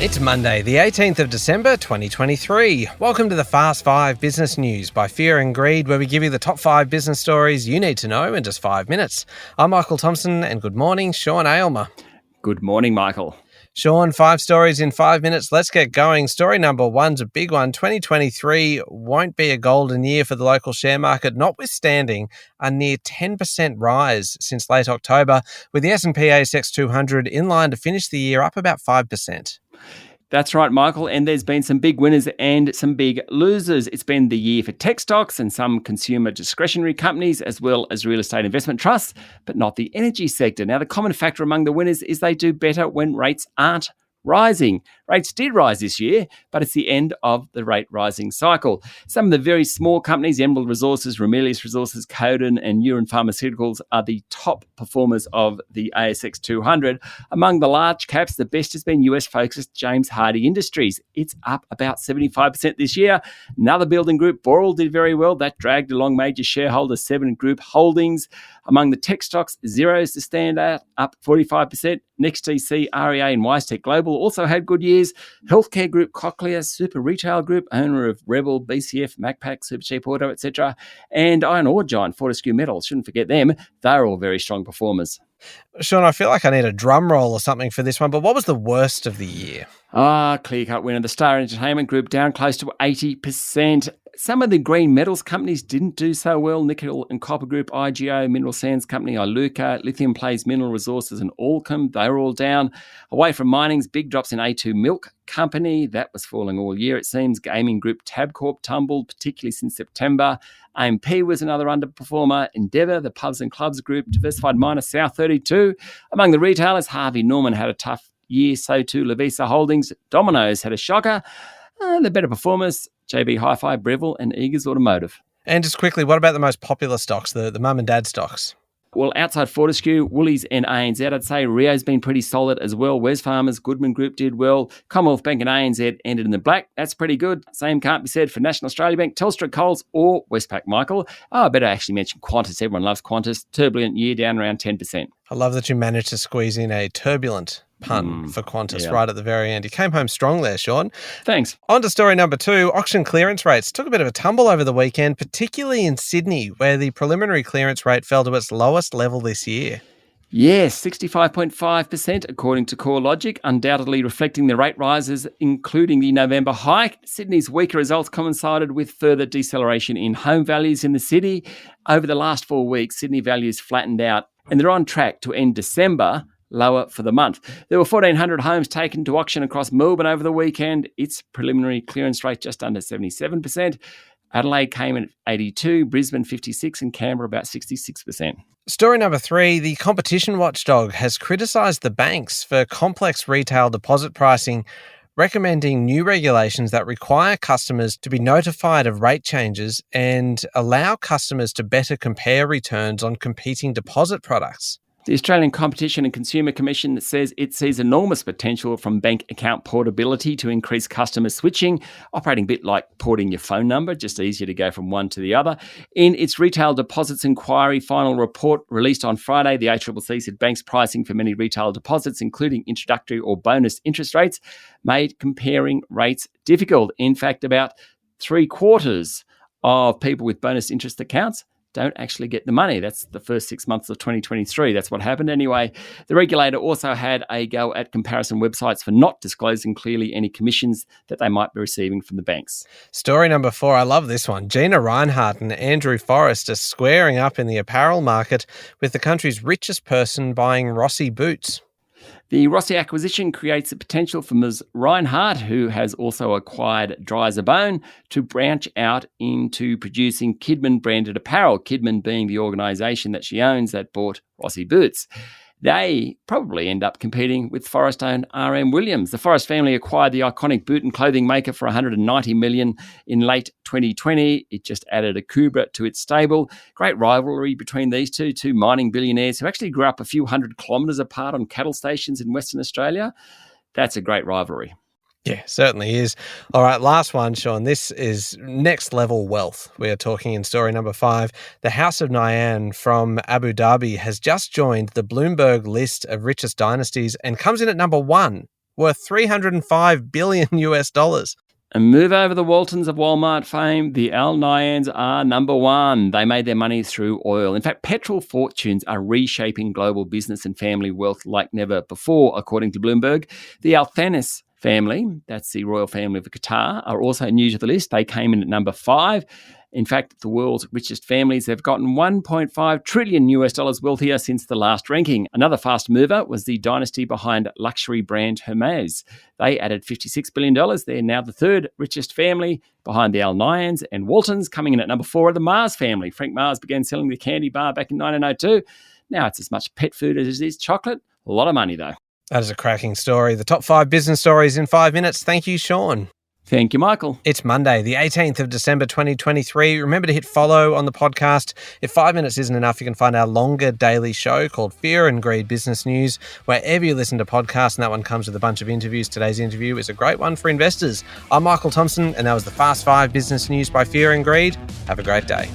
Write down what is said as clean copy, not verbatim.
It's Monday, the 18th of December, 2023. Welcome to the Fast 5 Business News by Fear and Greed, where we give you the top 5 business stories you need to know in just 5 minutes. I'm Michael Thompson, and good morning, Sean Aylmer. Good morning, Michael. Sean, 5 stories in 5 minutes. Let's get going. Story number 1's a big one. 2023 won't be a golden year for the local share market, notwithstanding a near 10% rise since late October, with the S&P ASX 200 in line to finish the year up about 5%. That's right, Michael, and there's been some big winners and some big losers. It's been the year for tech stocks and some consumer discretionary companies, as well as real estate investment trusts, but not the energy sector. Now, the common factor among the winners is they do better when rates aren't rising. Rates did rise this year, but it's the end of the rate rising cycle. Some of the very small companies, Emerald Resources, Ramelius Resources, Codan and Neuron Pharmaceuticals are the top performers of the ASX 200. Among the large caps, the best has been US-focused James Hardie Industries. It's up about 75% this year. Another building group, Boral, did very well. That dragged along major shareholders, Seven Group Holdings. Among the tech stocks, Xero's the standout, up 45%. NextDC, REA and WiseTech Global also had good years. Healthcare group Cochlear, Super Retail Group, owner of Rebel, BCF, Macpac, Supercheap Auto, etc. And iron ore giant Fortescue Metals, shouldn't forget them. They're all very strong performers. Sean, I feel like I need a drum roll or something for this one, but what was the worst of the year? Clear-cut winner. The Star Entertainment Group down close to 80%. Some of the green metals companies didn't do so well. Nickel and Copper Group, IGO, Mineral Sands Company, Iluka, Lithium Plays Mineral Resources and Allchem, they were all down. Away from mining's big drops in A2 Milk Company. That was falling all year, it seems. Gaming Group Tabcorp tumbled, particularly since September. AMP was another underperformer. Endeavour, the Pubs and Clubs Group, Diversified Miner, South 32. Among the retailers, Harvey Norman had a tough year, so too Lovisa Holdings. Domino's had a shocker. The better performers, JB Hi-Fi, Breville and Eagers Automotive. And just quickly, what about the most popular stocks, the mum and dad stocks? Well, outside Fortescue, Woolies and ANZ, I'd say Rio's been pretty solid as well. Wesfarmers, Goodman Group did well. Commonwealth Bank and ANZ ended in the black. That's pretty good. Same can't be said for National Australia Bank, Telstra, Coles or Westpac, Michael. I better actually mention Qantas. Everyone loves Qantas. Turbulent year, down around 10%. I love that you managed to squeeze in a turbulent pun for Qantas right at the very end. You came home strong there, Sean. Thanks. On to story number 2. Auction clearance rates took a bit of a tumble over the weekend, particularly in Sydney, where the preliminary clearance rate fell to its lowest level this year. Yes, 65.5% according to CoreLogic, undoubtedly reflecting the rate rises, including the November hike. Sydney's weaker results coincided with further deceleration in home values in the city. Over the last 4 weeks, Sydney values flattened out, and they're on track to end December lower for the month. There were 1,400 homes taken to auction across Melbourne over the weekend. Its preliminary clearance rate just under 77%. Adelaide came in at 82%, Brisbane 56%, and Canberra about 66%. Story number 3, the competition watchdog has criticised the banks for complex retail deposit pricing, recommending new regulations that require customers to be notified of rate changes and allow customers to better compare returns on competing deposit products. The Australian Competition and Consumer Commission says it sees enormous potential from bank account portability to increase customer switching, operating a bit like porting your phone number, just easier to go from one to the other. In its Retail Deposits Inquiry final report released on Friday, the ACCC said banks' pricing for many retail deposits, including introductory or bonus interest rates, made comparing rates difficult. In fact, about 3/4 of people with bonus interest accounts don't actually get the money. That's the first 6 months of 2023. That's what happened anyway. The regulator also had a go at comparison websites for not disclosing clearly any commissions that they might be receiving from the banks. Story number 4, I love this one. Gina Rinehart and Andrew Forrest are squaring up in the apparel market, with the country's richest person buying Rossi boots. The Rossi acquisition creates the potential for Ms. Rinehart, who has also acquired Dry as a Bone, to branch out into producing Kidman-branded apparel, Kidman being the organisation that she owns that bought Rossi boots. They probably end up competing with Forrest-owned R.M. Williams. The Forrest family acquired the iconic boot and clothing maker for $190 million in late 2020. It just added a Cobra to its stable. Great rivalry between these two mining billionaires who actually grew up a few hundred kilometres apart on cattle stations in Western Australia. That's a great rivalry. Yeah, certainly is. All right, last one, Sean. This is next level wealth. We are talking in story number 5. The House of Nahyan from Abu Dhabi has just joined the Bloomberg list of richest dynasties and comes in at number 1. worth $305 billion US. And move over the Waltons of Walmart fame, the Al-Nyans are number one. They made their money through oil. In fact, petrol fortunes are reshaping global business and family wealth like never before, according to Bloomberg. The Al-Thanis family, that's the royal family of Qatar, are also new to the list. They came in at number 5. In fact, the world's richest families have gotten $1.5 trillion wealthier since the last ranking. Another fast mover was the dynasty behind luxury brand Hermes. They added $56 billion. They're now the third richest family behind the Al-Nyans and Waltons. Coming in at number 4 are the Mars family. Frank Mars began selling the candy bar back in 1902. Now it's as much pet food as it is chocolate. A lot of money, though. That is a cracking story. The top 5 business stories in 5 minutes. Thank you, Sean. Thank you, Michael. It's Monday, the 18th of December, 2023. Remember to hit follow on the podcast. If 5 minutes isn't enough, you can find our longer daily show called Fear and Greed Business News wherever you listen to podcasts, and that one comes with a bunch of interviews. Today's interview is a great one for investors. I'm Michael Thompson, and that was the Fast 5 Business News by Fear and Greed. Have a great day.